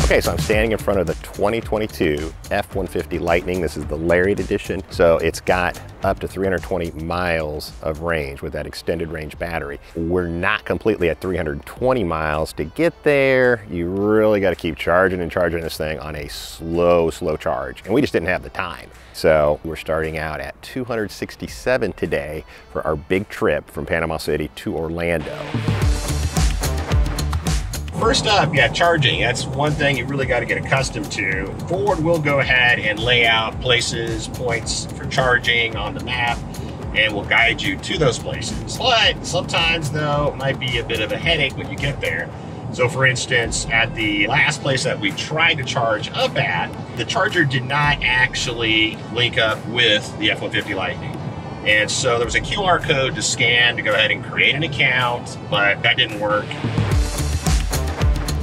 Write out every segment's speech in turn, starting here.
Okay, so I'm standing in front of the 2022 F-150 Lightning. This is the Lariat edition. So it's got up to 320 miles of range with that extended range battery. We're not completely at 320 miles. To get there, you really got to keep charging and charging this thing on a slow charge. And we just didn't have the time. So we're starting out at 267 today for our big trip from Panama City to Orlando. First up, charging. That's one thing you really got to get accustomed to. Ford will go ahead and lay out places, points for charging on the map, and will guide you to those places. But sometimes, though, it might be a bit of a headache when you get there. So for instance, at the last place that we tried to charge up at, the charger did not actually link up with the F-150 Lightning. And so there was a QR code to scan to go ahead and create an account, but that didn't work.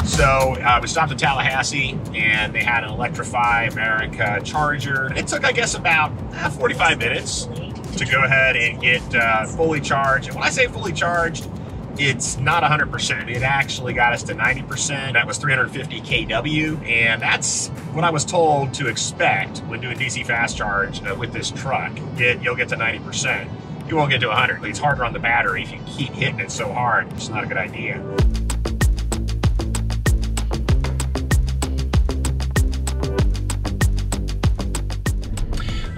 So we stopped in Tallahassee and they had an Electrify America charger. It took, I guess, about 45 minutes to go ahead and get fully charged. And when I say fully charged, it's not 100%. It actually got us to 90%. That was 350 kW. And that's what I was told to expect when doing DC fast charge with this truck. You'll get to 90%. You won't get to 100. It's harder on the battery if you keep hitting it so hard. It's not a good idea.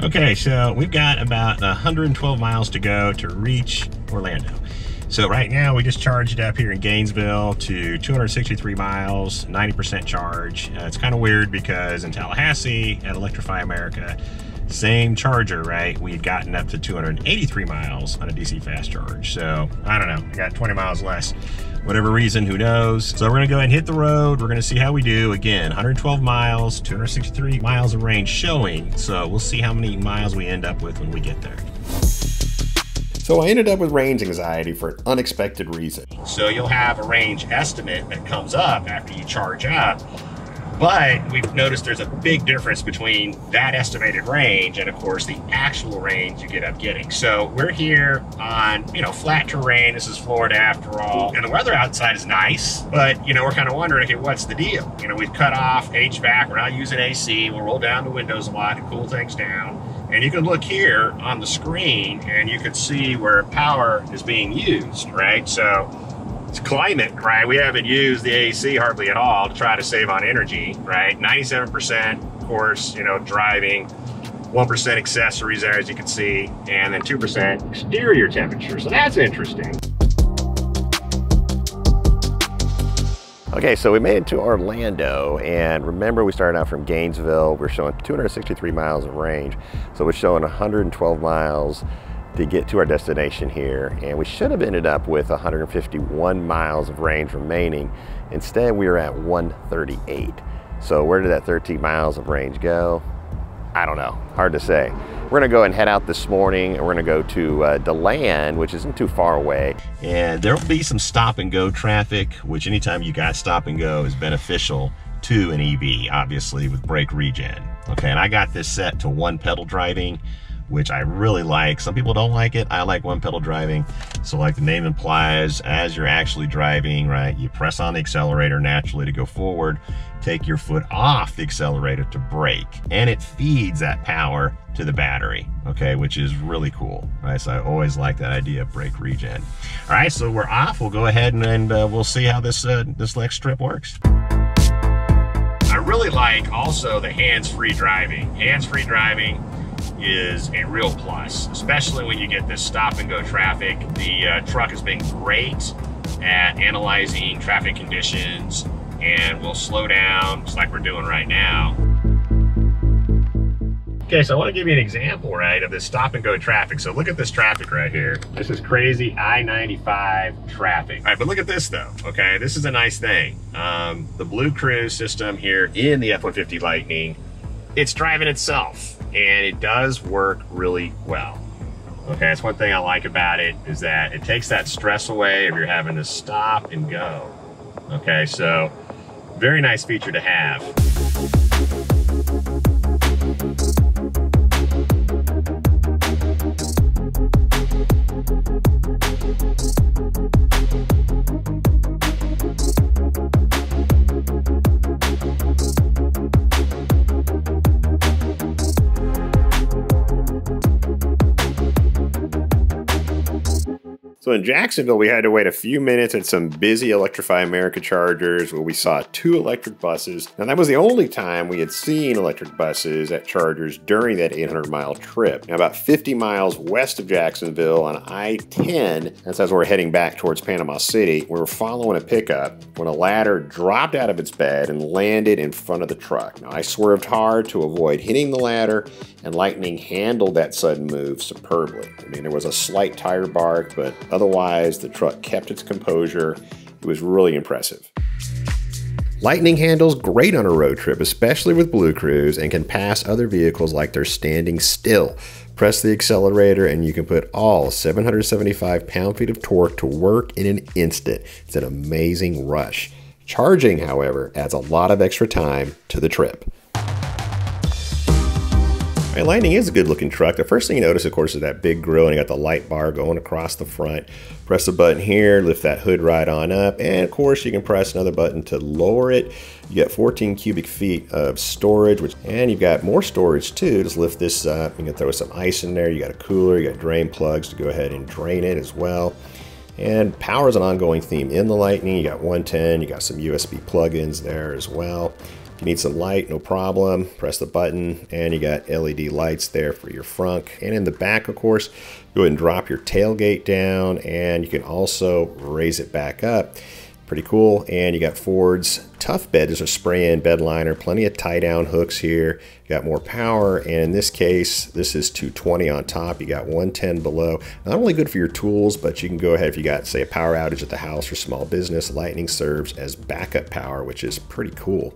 Okay, so we've got about 112 miles to go to reach Orlando. So right now we just charged up here in Gainesville to 263 miles, 90% charge. It's kind of weird because in Tallahassee at Electrify America, same charger, right? We had gotten up to 283 miles on a DC fast charge. So I don't know, I got 20 miles less. Whatever reason, who knows? So we're gonna go ahead and hit the road. We're gonna see how we do. Again, 112 miles, 263 miles of range showing. So we'll see how many miles we end up with when we get there. So I ended up with range anxiety for an unexpected reason. So you'll have a range estimate that comes up after you charge up. But we've noticed there's a big difference between that estimated range and, of course, the actual range you get up getting. So we're here on, flat terrain. This is Florida after all. And the weather outside is nice, but, we're kind of wondering, okay, what's the deal? We've cut off HVAC. We're not using AC. We'll roll down the windows a lot to cool things down. And you can look here on the screen and you can see where power is being used, right? So it's climate, right? We haven't used the AC hardly at all to try to save on energy, right? 97%, of course, driving, 1% accessories there, as you can see, and then 2% exterior temperature. So that's interesting. Okay, so we made it to Orlando, and remember we started out from Gainesville. We're showing 263 miles of range, so we're showing 112 miles to get to our destination here, and we should have ended up with 151 miles of range remaining. Instead, we were at 138. So where did that 13 miles of range go? I don't know, hard to say. We're gonna go and head out this morning, and we're gonna go to DeLand, which isn't too far away. And there'll be some stop and go traffic, which anytime you got stop and go is beneficial to an EV, obviously with brake regen. Okay, and I got this set to one pedal driving, which I really like. Some people don't like it. I like one pedal driving. So like the name implies, as you're actually driving, right, you press on the accelerator naturally to go forward, take your foot off the accelerator to brake, and it feeds that power to the battery, okay, which is really cool, right? So I always like that idea of brake regen. All right, so we're off. We'll go ahead and we'll see how this next trip works. I really like also the hands-free driving. Hands-free driving is a real plus, especially when you get this stop and go traffic. The truck has been great at analyzing traffic conditions and will slow down just like we're doing right now. Okay, so I want to give you an example, right, of this stop and go traffic. So look at this traffic right here. This is crazy I-95 traffic. All right, but look at this though, okay? This is a nice thing. The Blue Cruise system here in the F-150 Lightning, it's driving itself, and it does work really well. Okay, that's one thing I like about it, is that it takes that stress away if you're having to stop and go. Okay, so very nice feature to have. So in Jacksonville, we had to wait a few minutes at some busy Electrify America chargers where we saw 2 electric buses. Now that was the only time we had seen electric buses at chargers during that 800-mile trip. Now about 50 miles west of Jacksonville on I-10, that's as we're heading back towards Panama City, we were following a pickup when a ladder dropped out of its bed and landed in front of the truck. Now I swerved hard to avoid hitting the ladder, and Lightning handled that sudden move superbly. I mean, there was a slight tire bark, but otherwise, the truck kept its composure. It was really impressive. Lightning handles great on a road trip, especially with Blue Cruise, and can pass other vehicles like they're standing still. Press the accelerator and you can put all 775 pound-feet of torque to work in an instant. It's an amazing rush. Charging, however, adds a lot of extra time to the trip. Lightning is a good looking truck. The first thing you notice, of course, is that big grille, and you got the light bar going across the front. Press the button here, lift that hood right on up, and of course you can press another button to lower it. You get 14 cubic feet of storage, and you've got more storage too. Just lift this up. You can throw some ice in there. You got a cooler, you got drain plugs to go ahead and drain it as well. And power is an ongoing theme in the Lightning. You got 110, you got some USB plugins there as well. If you need some light, no problem. Press the button, and you got LED lights there for your frunk. And in the back, of course, go ahead and drop your tailgate down, and you can also raise it back up. Pretty cool. And you got Ford's Tough Bed. There's a spray-in bed liner, plenty of tie-down hooks here. You got more power, and in this case, this is 220 on top. You got 110 below. Not only good for your tools, but you can go ahead if you got, say, a power outage at the house or small business. Lightning serves as backup power, which is pretty cool.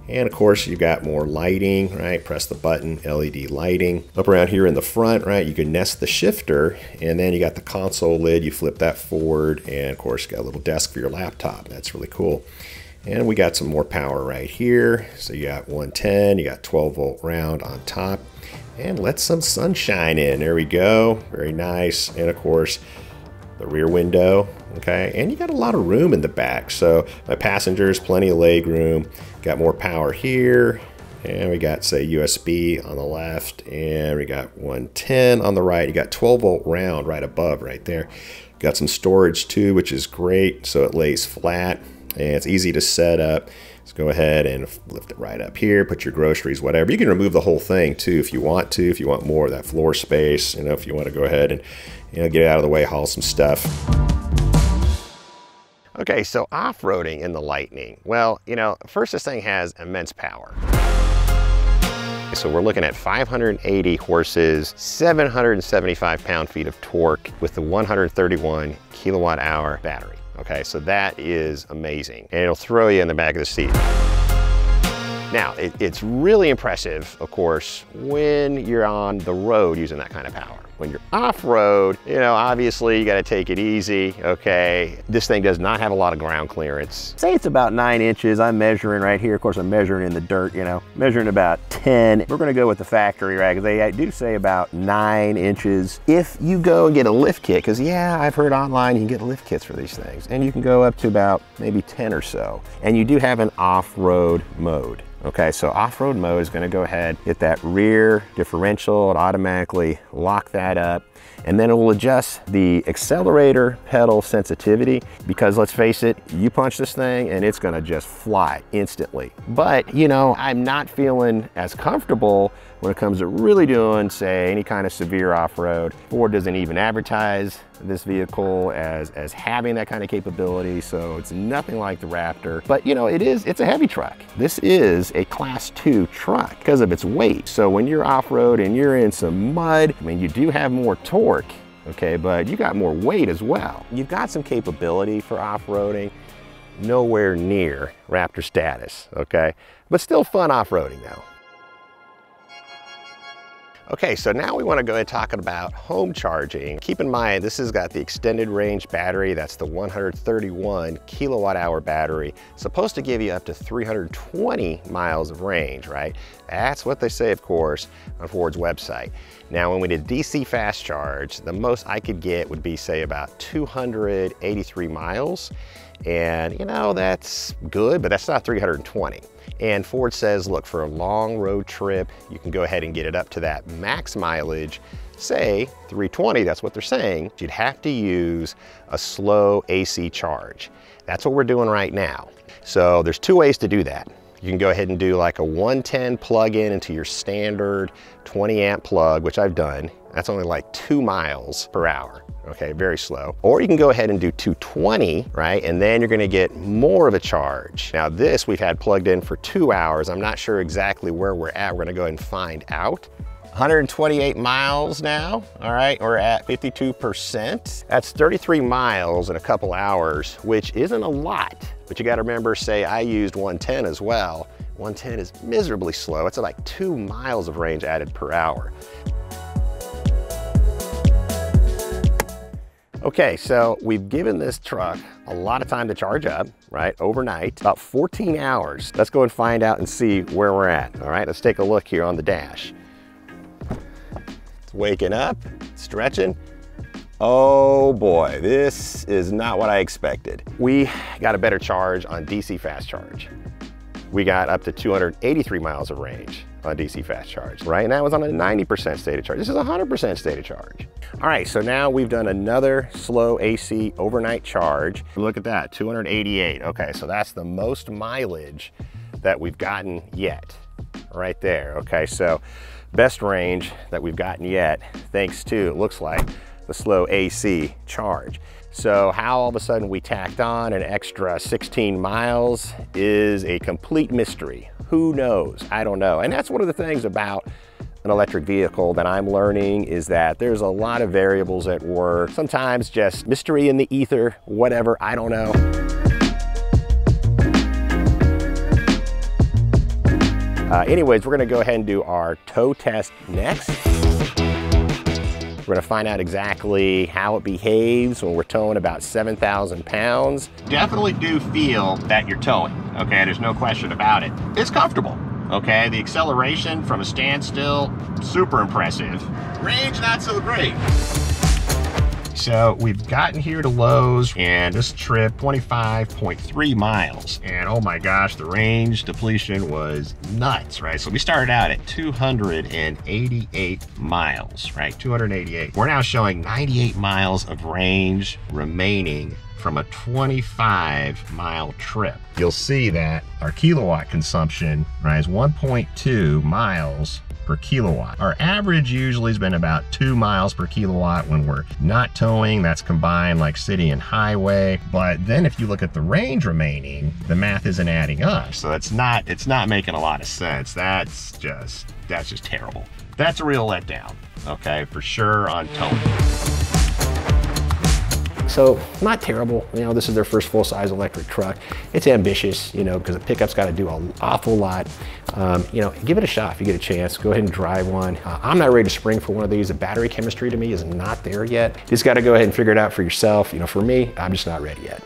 And of course, you've got more lighting, right? Press the button, LED lighting. Up around here in the front, right, you can nest the shifter, and then you got the console lid. You flip that forward, and of course, you got a little desk for your laptop. That's really cool. And we got some more power right here. So you got 110, you got 12-volt round on top, and let some sunshine in. There we go. Very nice. And of course, the rear window, okay? And you got a lot of room in the back. So my passengers, plenty of leg room. Got more power here, and we got, say, USB on the left, and we got 110 on the right. You got 12-volt round right above right there. Got some storage too, which is great. So it lays flat, and it's easy to set up. Let's go ahead and lift it right up here, put your groceries, whatever. You can remove the whole thing too if you want to, if you want more of that floor space, you know, if you want to go ahead and, you know, get it out of the way, haul some stuff. Okay, so off-roading in the Lightning. Well, you know, first, this thing has immense power. So we're looking at 580 horses, 775 pound-feet of torque with the 131 kilowatt-hour battery. Okay, so that is amazing. And it'll throw you in the back of the seat. Now, it's really impressive, of course, when you're on the road using that kind of power. When you're off-road, you know, obviously you gotta take it easy, okay? This thing does not have a lot of ground clearance. Say it's about 9 inches. I'm measuring right here. Of course, I'm measuring in the dirt, you know, measuring about 10. We're gonna go with the factory, right? Because they do say about 9 inches. If you go and get a lift kit, because yeah, I've heard online you can get lift kits for these things, and you can go up to about maybe 10 or so. And you do have an off-road mode. Okay, so off-road mode is gonna go ahead, hit that rear differential, and automatically lock that up. And then it will adjust the accelerator pedal sensitivity, because let's face it, you punch this thing and it's gonna just fly instantly. But, you know, I'm not feeling as comfortable when it comes to really doing, say, any kind of severe off-road. Ford doesn't even advertise this vehicle as having that kind of capability, so it's nothing like the Raptor. But you know, it's a heavy truck. This is a Class 2 truck because of its weight. So when you're off-road and you're in some mud, I mean, you do have more torque, okay, but you got more weight as well. You've got some capability for off-roading, nowhere near Raptor status, okay? But still fun off-roading though. Okay, so now we want to go and talk about home charging. Keep in mind, this has got the extended range battery. That's the 131 kilowatt hour battery. Supposed to give you up to 320 miles of range, right? That's what they say, of course, on Ford's website. Now, when we did DC fast charge, the most I could get would be, say, about 283 miles. And you know, that's good, but that's not 320. And Ford says, look, for a long road trip, you can go ahead and get it up to that max mileage say 320, that's what they're saying, you'd have to use a slow AC charge. That's what we're doing right now. So there's two ways to do that. You can go ahead and do like a 110 plug-in into your standard 20 amp plug, which I've done. That's only like 2 miles per hour. Okay, very slow. Or you can go ahead and do 220, right? And then you're gonna get more of a charge. Now this we've had plugged in for 2 hours. I'm not sure exactly where we're at. We're gonna go ahead and find out. 128 miles now, all right? We're at 52%. That's 33 miles in a couple hours, which isn't a lot, but you gotta remember, say I used 110 as well. 110 is miserably slow. It's like 2 miles of range added per hour. Okay, so we've given this truck a lot of time to charge up, right? Overnight, about 14 hours. Let's go and find out and see where we're at, all right? Let's take a look here on the dash. It's waking up, stretching. Oh boy, this is not what I expected. We got a better charge on DC fast charge. We got up to 283 miles of range on DC fast charge. Right now it's on a 90% state of charge. This is 100% state of charge. All right, so now we've done another slow AC overnight charge. Look at that, 288. Okay, so that's the most mileage that we've gotten yet, right there. Okay, so best range that we've gotten yet, thanks to, it looks like, the slow AC charge. So how all of a sudden we tacked on an extra 16 miles is a complete mystery. Who knows? I don't know. And that's one of the things about an electric vehicle that I'm learning, is that there's a lot of variables at work. Sometimes just mystery in the ether, whatever, I don't know. Anyways, we're gonna go ahead and do our tow test next. We're gonna find out exactly how it behaves when we're towing about 7,000 pounds. Definitely do feel that you're towing, okay? There's no question about it. It's comfortable, okay? The acceleration from a standstill, super impressive. Range, not so great. So we've gotten here to Lowe's, and this trip, 25.3 miles. And oh my gosh, the range depletion was nuts, right? So we started out at 288 miles, right? 288. We're now showing 98 miles of range remaining from a 25-mile trip. You'll see that our kilowatt consumption, right, is 1.2 miles per kilowatt. Our average usually has been about 2 miles per kilowatt when we're not towing. That's combined like city and highway. But then if you look at the range remaining, the math isn't adding up. So it's not making a lot of sense. That's just terrible. That's a real letdown, okay, for sure on towing. So not terrible, you know, this is their first full-size electric truck. It's ambitious, you know, because the pickup's got to do an awful lot. You know, give it a shot if you get a chance. Go ahead and drive one. I'm not ready to spring for one of these. The battery chemistry to me is not there yet. Just got to go ahead and figure it out for yourself. You know, for me, I'm just not ready yet.